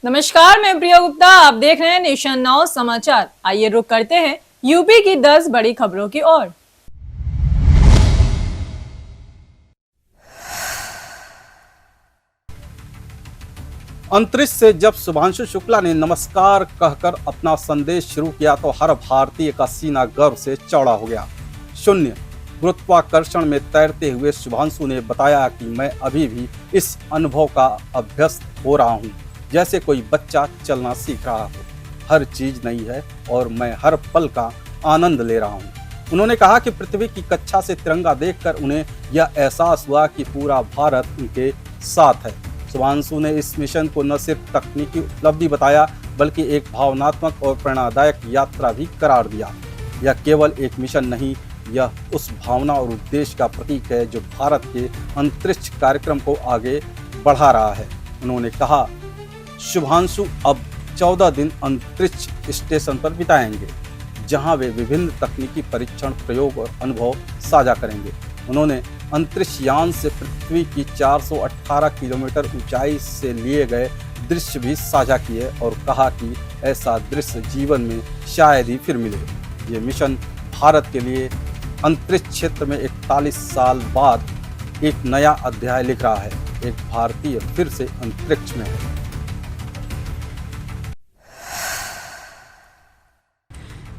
नमस्कार, मैं प्रिया गुप्ता। आप देख रहे हैं नेशन नाउ समाचार। आइए रुक करते हैं यूपी की 10 बड़ी खबरों की ओर। अंतरिक्ष से जब शुभांशु शुक्ला ने नमस्कार कहकर अपना संदेश शुरू किया तो हर भारतीय का सीना गर्व से चौड़ा हो गया। शून्य गुरुत्वाकर्षण में तैरते हुए शुभांशु ने बताया कि मैं अभी भी इस अनुभव का अभ्यस्त हो रहा हूँ, जैसे कोई बच्चा चलना सीख रहा हो। हर चीज नई है और मैं हर पल का आनंद ले रहा हूँ। उन्होंने कहा कि पृथ्वी की कक्षा से तिरंगा देखकर उन्हें यह एहसास हुआ कि पूरा भारत उनके साथ है। शुभांशु ने इस मिशन को न सिर्फ तकनीकी उपलब्धि बताया बल्कि एक भावनात्मक और प्रेरणादायक यात्रा भी करार दिया। यह केवल एक मिशन नहीं, यह उस भावना और उद्देश्य का प्रतीक है जो भारत के अंतरिक्ष कार्यक्रम को आगे बढ़ा रहा है। उन्होंने कहा, शुभांशु अब 14 दिन अंतरिक्ष स्टेशन पर बिताएंगे, जहां वे विभिन्न तकनीकी परीक्षण, प्रयोग और अनुभव साझा करेंगे। उन्होंने अंतरिक्ष यान से पृथ्वी की 418 किलोमीटर ऊंचाई से लिए गए दृश्य भी साझा किए और कहा कि ऐसा दृश्य जीवन में शायद ही फिर मिले। ये मिशन भारत के लिए अंतरिक्ष क्षेत्र में 41 साल बाद एक नया अध्याय लिख रहा है। एक भारतीय फिर से अंतरिक्ष में है।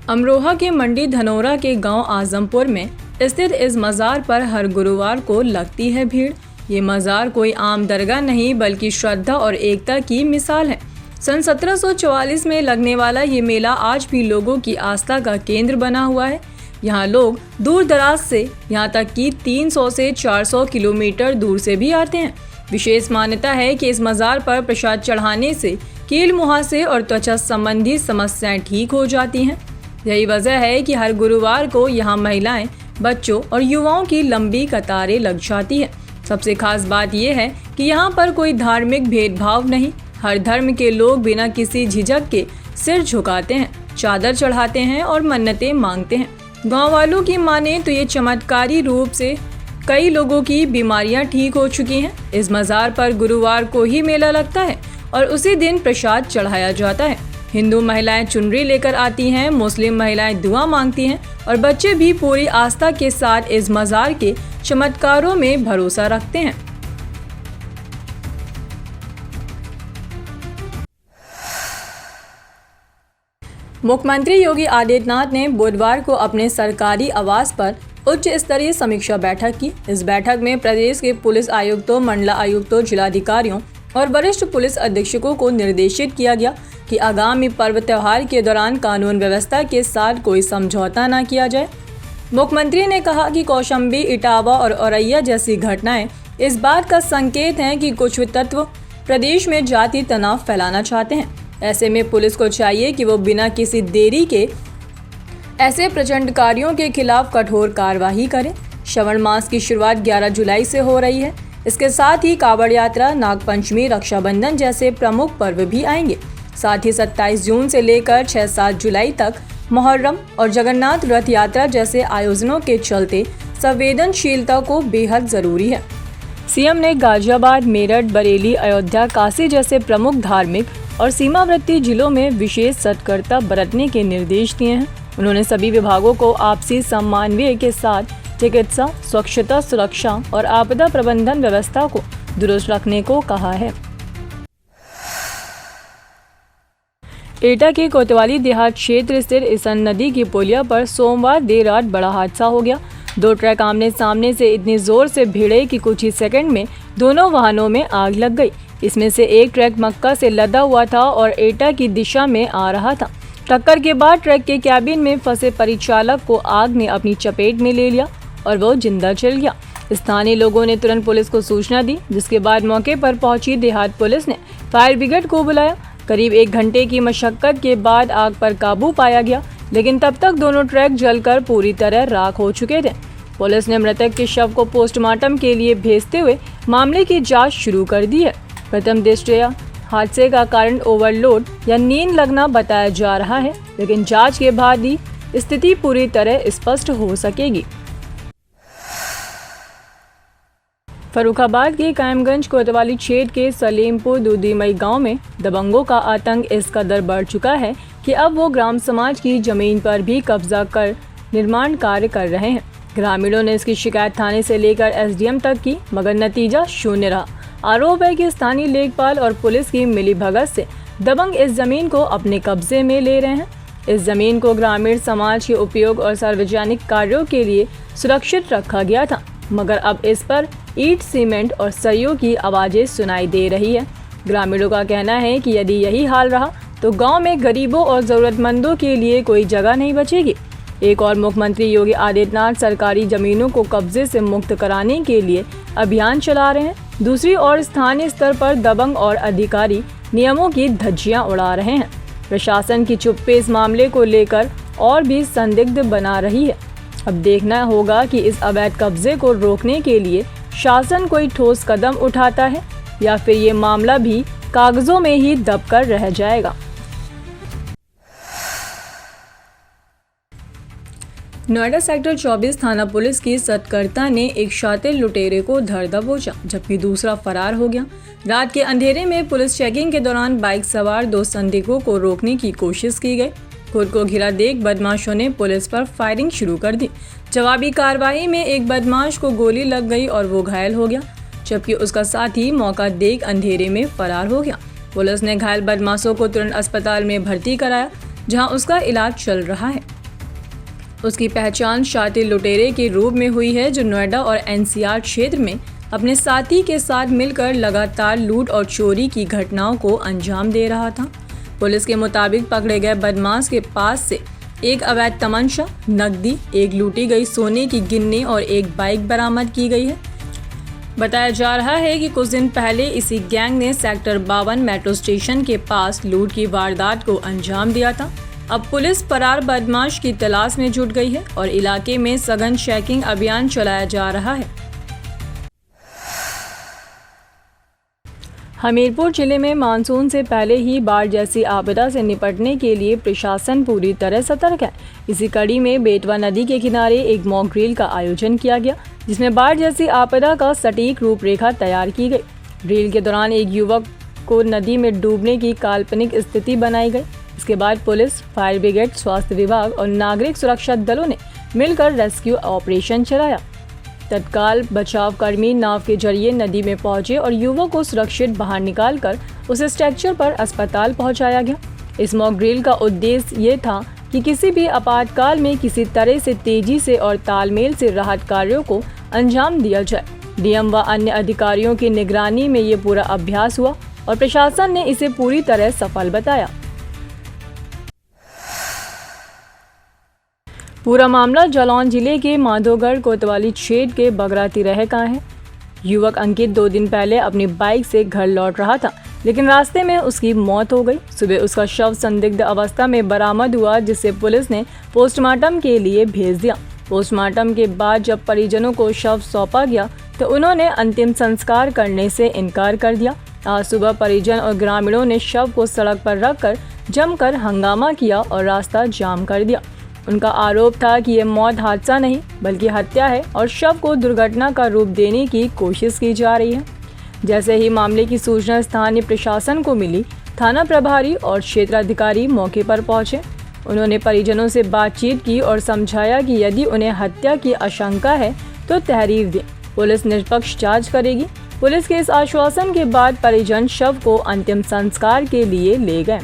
अमरोहा के मंडी धनौरा के गांव आजमपुर में स्थित इस मज़ार पर हर गुरुवार को लगती है भीड़। ये मज़ार कोई आम दरगाह नहीं बल्कि श्रद्धा और एकता की मिसाल है। सन 1744 में लगने वाला ये मेला आज भी लोगों की आस्था का केंद्र बना हुआ है। यहाँ लोग दूर दराज से, यहाँ तक कि 300 से 400 किलोमीटर दूर से भी आते हैं। विशेष मान्यता है कि इस मज़ार पर प्रसाद चढ़ाने से कील मुहासे और त्वचा संबंधी समस्याएं ठीक हो जाती हैं। यही वजह है कि हर गुरुवार को यहाँ महिलाएं, बच्चों और युवाओं की लंबी कतारें लग जाती है। सबसे खास बात यह है कि यहाँ पर कोई धार्मिक भेदभाव नहीं। हर धर्म के लोग बिना किसी झिझक के सिर झुकाते हैं, चादर चढ़ाते हैं और मन्नतें मांगते हैं। गांव वालों की माने तो ये चमत्कारी रूप से कई लोगों की बीमारियां ठीक हो चुकी हैं। इस मज़ार पर गुरुवार को ही मेला लगता है और उसी दिन प्रसाद चढ़ाया जाता है। हिंदू महिलाएं चुनरी लेकर आती हैं, मुस्लिम महिलाएं दुआ मांगती हैं और बच्चे भी पूरी आस्था के साथ इस मज़ार के चमत्कारों में भरोसा रखते हैं। मुख्यमंत्री योगी आदित्यनाथ ने बुधवार को अपने सरकारी आवास पर उच्च स्तरीय समीक्षा बैठक की। इस बैठक में प्रदेश के पुलिस आयुक्तों, मंडलायुक्तों, जिलाधिकारियों और वरिष्ठ पुलिस अधीक्षकों को निर्देशित किया गया कि आगामी पर्व त्योहार के दौरान कानून व्यवस्था के साथ कोई समझौता न किया जाए। मुख्यमंत्री ने कहा कि कौशाम्बी, इटावा और औरैया जैसी घटनाएं इस बात का संकेत हैं कि कुछ तत्व प्रदेश में जाति तनाव फैलाना चाहते हैं। ऐसे में पुलिस को चाहिए कि वो बिना किसी देरी के ऐसे प्रचंडकारियों के खिलाफ कठोर कार्रवाई करें। श्रावण मास की शुरुआत 11 जुलाई से हो रही है। इसके साथ ही कांवड़ यात्रा, नागपंचमी, रक्षाबंधन जैसे प्रमुख पर्व भी आएंगे। साथ ही 27 जून से लेकर 6-7 जुलाई तक मुहर्रम और जगन्नाथ रथ यात्रा जैसे आयोजनों के चलते संवेदनशीलता को बेहद जरूरी है। सीएम ने गाजियाबाद, मेरठ, बरेली, अयोध्या, काशी जैसे प्रमुख धार्मिक और सीमावर्ती जिलों में विशेष सतर्कता बरतने के निर्देश दिए हैं। उन्होंने सभी विभागों को आपसी समन्वय के साथ चिकित्सा, स्वच्छता, सुरक्षा और आपदा प्रबंधन व्यवस्था को दुरुस्त रखने को कहा है। एटा के कोतवाली देहात क्षेत्र स्थित इसन नदी की पुलिया पर सोमवार देर रात बड़ा हादसा हो गया। 2 ट्रक आमने सामने से इतनी जोर से भिड़े कि कुछ ही सेकंड में दोनों वाहनों में आग लग गई। इसमें से एक ट्रक मक्का से लदा हुआ था और एटा की दिशा में आ रहा था। टक्कर के बाद ट्रक के कैबिन में फंसे परिचालक को आग ने अपनी चपेट में ले लिया और वो जिंदा जल गया। स्थानीय लोगों ने तुरंत पुलिस को सूचना दी, जिसके बाद मौके पर पहुंची देहात पुलिस ने फायर ब्रिगेड को बुलाया। करीब 1 घंटे की मशक्कत के बाद आग पर काबू पाया गया, लेकिन तब तक दोनों ट्रक जलकर पूरी तरह राख हो चुके थे। पुलिस ने मृतक के शव को पोस्टमार्टम के लिए भेजते हुए मामले की जांच शुरू कर दी है। प्रथम दृष्टया हादसे का कारण ओवरलोड या नींद लगना बताया जा रहा है, लेकिन जांच के बाद ही स्थिति पूरी तरह स्पष्ट हो सकेगी। फर्रुखाबाद के कायमगंज कोतवाली क्षेत्र के सलीमपुर दूधीमई गांव में दबंगों का आतंक इस कदर बढ़ चुका है कि अब वो ग्राम समाज की जमीन पर भी कब्जा कर निर्माण कार्य कर रहे हैं। ग्रामीणों ने इसकी शिकायत थाने से लेकर एसडीएम तक की, मगर नतीजा शून्य रहा। आरोप है कि स्थानीय लेखपाल और पुलिस की मिलीभगत से दबंग इस जमीन को अपने कब्जे में ले रहे हैं। इस जमीन को ग्रामीण समाज के उपयोग और सार्वजनिक कार्यों के लिए सुरक्षित रखा गया था, मगर अब इस पर ईंट, सीमेंट और सरियों की आवाज़ें सुनाई दे रही है। ग्रामीणों का कहना है कि यदि यही हाल रहा तो गांव में गरीबों और ज़रूरतमंदों के लिए कोई जगह नहीं बचेगी। एक और मुख्यमंत्री योगी आदित्यनाथ सरकारी जमीनों को कब्जे से मुक्त कराने के लिए अभियान चला रहे हैं। दूसरी ओर स्थानीय स्तर पर दबंग और अधिकारी नियमों की धज्जियां उड़ा रहे हैं। प्रशासन की चुप्पी इस मामले को लेकर और भी संदिग्ध बना रही है। अब देखना होगा कि इस अवैध कब्जे को रोकने के लिए शासन कोई ठोस कदम उठाता है या फिर ये मामला भी कागजों में ही दबकर रह जाएगा। नोएडा सेक्टर 24 थाना पुलिस की सतर्कता ने एक शातिर लुटेरे को धर दबोचा, जबकि दूसरा फरार हो गया। रात के अंधेरे में पुलिस चेकिंग के दौरान बाइक सवार 2 संदिग्धों को रोकने की कोशिश की गई। खुद को घिरा देख बदमाशों ने पुलिस पर फायरिंग शुरू कर दी। जवाबी कार्रवाई में एक बदमाश को गोली लग गई और वो घायल हो गया, जबकि उसका साथी मौका देख अंधेरे में फरार हो गया। पुलिस ने घायल बदमाशों को तुरंत अस्पताल में भर्ती कराया, जहां उसका इलाज चल रहा है। उसकी पहचान शातिर लुटेरे के रूप में हुई है, जो नोएडा और एनसीआर क्षेत्र में अपने साथी के साथ मिलकर लगातार लूट और चोरी की घटनाओं को अंजाम दे रहा था। पुलिस के मुताबिक पकड़े गए बदमाश के पास से एक अवैध तमंचा, नकदी, एक लूटी गई सोने की गिन्नी और एक बाइक बरामद की गई है। बताया जा रहा है कि कुछ दिन पहले इसी गैंग ने सेक्टर 52 मेट्रो स्टेशन के पास लूट की वारदात को अंजाम दिया था। अब पुलिस फरार बदमाश की तलाश में जुट गई है और इलाके में सघन चेकिंग अभियान चलाया जा रहा है। हमीरपुर जिले में मानसून से पहले ही बाढ़ जैसी आपदा से निपटने के लिए प्रशासन पूरी तरह सतर्क है। इसी कड़ी में बेतवा नदी के किनारे एक मॉक ड्रिल का आयोजन किया गया, जिसमें बाढ़ जैसी आपदा का सटीक रूपरेखा तैयार की गई। ड्रिल के दौरान एक युवक को नदी में डूबने की काल्पनिक स्थिति बनाई गई। इसके बाद पुलिस, फायर ब्रिगेड, स्वास्थ्य विभाग और नागरिक सुरक्षा दलों ने मिलकर रेस्क्यू ऑपरेशन चलाया। तत्काल बचाव कर्मी नाव के जरिए नदी में पहुंचे और युवक को सुरक्षित बाहर निकालकर उसे स्ट्रेचर पर अस्पताल पहुंचाया गया। इस मॉक ड्रिल का उद्देश्य ये था कि किसी भी आपातकाल में किसी तरह से तेजी से और तालमेल से राहत कार्यों को अंजाम दिया जाए। डीएम व अन्य अधिकारियों की निगरानी में ये पूरा अभ्यास हुआ और प्रशासन ने इसे पूरी तरह सफल बताया। पूरा मामला जालौन जिले के माधोगढ़ कोतवाली क्षेत्र के बगरा तिरह का है। युवक अंकित 2 दिन पहले अपनी बाइक से घर लौट रहा था, लेकिन रास्ते में उसकी मौत हो गई। सुबह उसका शव संदिग्ध अवस्था में बरामद हुआ, जिसे पुलिस ने पोस्टमार्टम के लिए भेज दिया। पोस्टमार्टम के बाद जब परिजनों को शव सौंपा गया तो उन्होंने अंतिम संस्कार करने से इनकार कर दिया। आज सुबह परिजन और ग्रामीणों ने शव को सड़क पर रखकर जमकर हंगामा किया और रास्ता जाम कर दिया। उनका आरोप था कि ये मौत हादसा नहीं बल्कि हत्या है और शव को दुर्घटना का रूप देने की कोशिश की जा रही है। जैसे ही मामले की सूचना स्थानीय प्रशासन को मिली, थाना प्रभारी और क्षेत्राधिकारी मौके पर पहुंचे। उन्होंने परिजनों से बातचीत की और समझाया कि यदि उन्हें हत्या की आशंका है तो तहरीर दें, पुलिस निष्पक्ष जांच करेगी। पुलिस के इस आश्वासन के बाद परिजन शव को अंतिम संस्कार के लिए ले गए।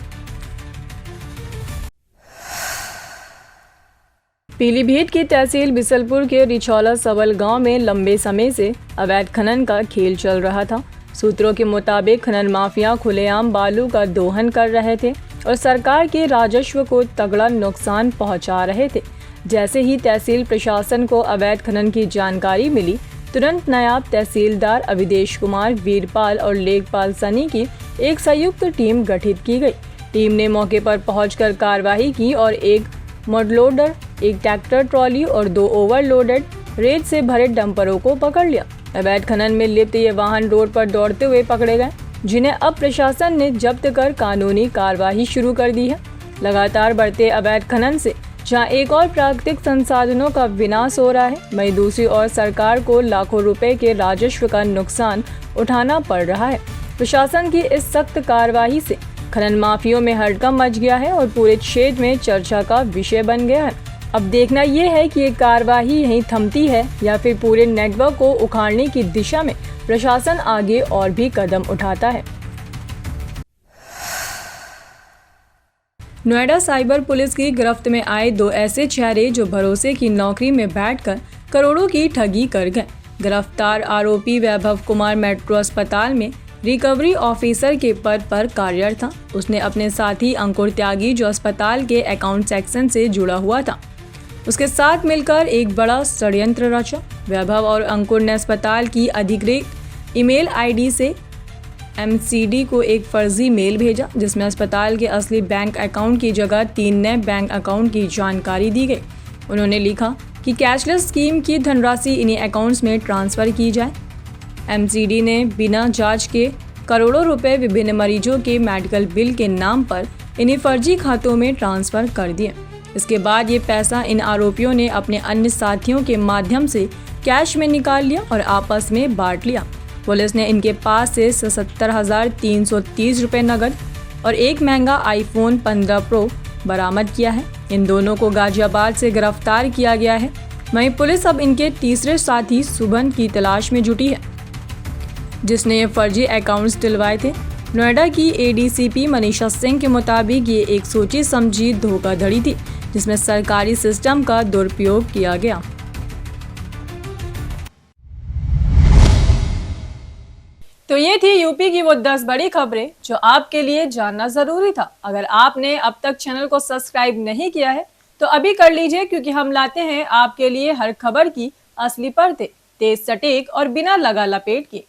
पीलीभीत की तहसील बिसलपुर के रिछौला सबल गांव में लंबे समय से अवैध खनन का खेल चल रहा था। सूत्रों के मुताबिक खनन माफिया खुलेआम बालू का दोहन कर रहे थे और सरकार के राजस्व को तगड़ा नुकसान पहुंचा रहे थे। जैसे ही तहसील प्रशासन को अवैध खनन की जानकारी मिली, तुरंत नायब तहसीलदार अविदेश कुमार, वीरपाल और लेखपाल सनी की एक संयुक्त टीम गठित की गई। टीम ने मौके पर पहुंचकर कार्रवाई की और एक मडलोडर, एक ट्रैक्टर ट्रॉली और 2 ओवरलोडेड रेत से भरे डंपरों को पकड़ लिया। अवैध खनन में लिप्त ये वाहन रोड पर दौड़ते हुए पकड़े गए, जिन्हें अब प्रशासन ने जब्त कर कानूनी कार्रवाई शुरू कर दी है। लगातार बढ़ते अवैध खनन से जहां एक और प्राकृतिक संसाधनों का विनाश हो रहा है, वहीं दूसरी ओर सरकार को लाखों रुपए के राजस्व का नुकसान उठाना पड़ रहा है। प्रशासन की इस सख्त कार्रवाई से खनन माफियों में हड़कंप मच गया है और पूरे क्षेत्र में चर्चा का विषय बन गया है। अब देखना यह है कि ये कार्रवाई यहीं थमती है या फिर पूरे नेटवर्क को उखाड़ने की दिशा में प्रशासन आगे और भी कदम उठाता है। नोएडा साइबर पुलिस की गिरफ्त में आए 2 ऐसे चेहरे जो भरोसे की नौकरी में बैठकर करोड़ों की ठगी कर गए। गिरफ्तार आरोपी वैभव कुमार मेट्रो अस्पताल में रिकवरी ऑफिसर के पद पर कार्यरत था। उसने अपने साथी अंकुर त्यागी, जो अस्पताल के अकाउंट सेक्शन से जुड़ा हुआ था, उसके साथ मिलकर एक बड़ा षड्यंत्र रचा। वैभव और अंकुर ने अस्पताल की अधिकृत ईमेल आईडी से एमसीडी को एक फर्जी मेल भेजा, जिसमें अस्पताल के असली बैंक अकाउंट की जगह 3 नए बैंक अकाउंट की जानकारी दी गई। उन्होंने लिखा कि कैशलेस स्कीम की धनराशि इन्हीं अकाउंट्स में ट्रांसफ़र की जाए। एमसीडी ने बिना जांच के करोड़ों रुपए विभिन्न मरीजों के मेडिकल बिल के नाम पर इन्हीं फर्जी खातों में ट्रांसफ़र कर दिए। इसके बाद ये पैसा इन आरोपियों ने अपने अन्य साथियों के माध्यम से कैश में निकाल लिया और आपस में बांट लिया। पुलिस ने इनके पास से 77,330 रुपये नकद और एक महंगा आईफोन 15 प्रो बरामद किया है। इन दोनों को गाजियाबाद से गिरफ्तार किया गया है। वहीं पुलिस अब इनके तीसरे साथी सुबंध की तलाश में जुटी है, जिसने ये फर्जी अकाउंट्स दिलवाए थे। नोएडा की एडीसीपी मनीषा सिंह के मुताबिक ये एक सोची समझी धोखाधड़ी थी, जिसमें सरकारी सिस्टम का दुरुपयोग किया गया। तो ये थी यूपी की वो 10 बड़ी खबरें जो आपके लिए जानना जरूरी था। अगर आपने अब तक चैनल को सब्सक्राइब नहीं किया है तो अभी कर लीजिए, क्योंकि हम लाते हैं आपके लिए हर खबर की असली परतें, तेज सटीक और बिना लगा लपेट के।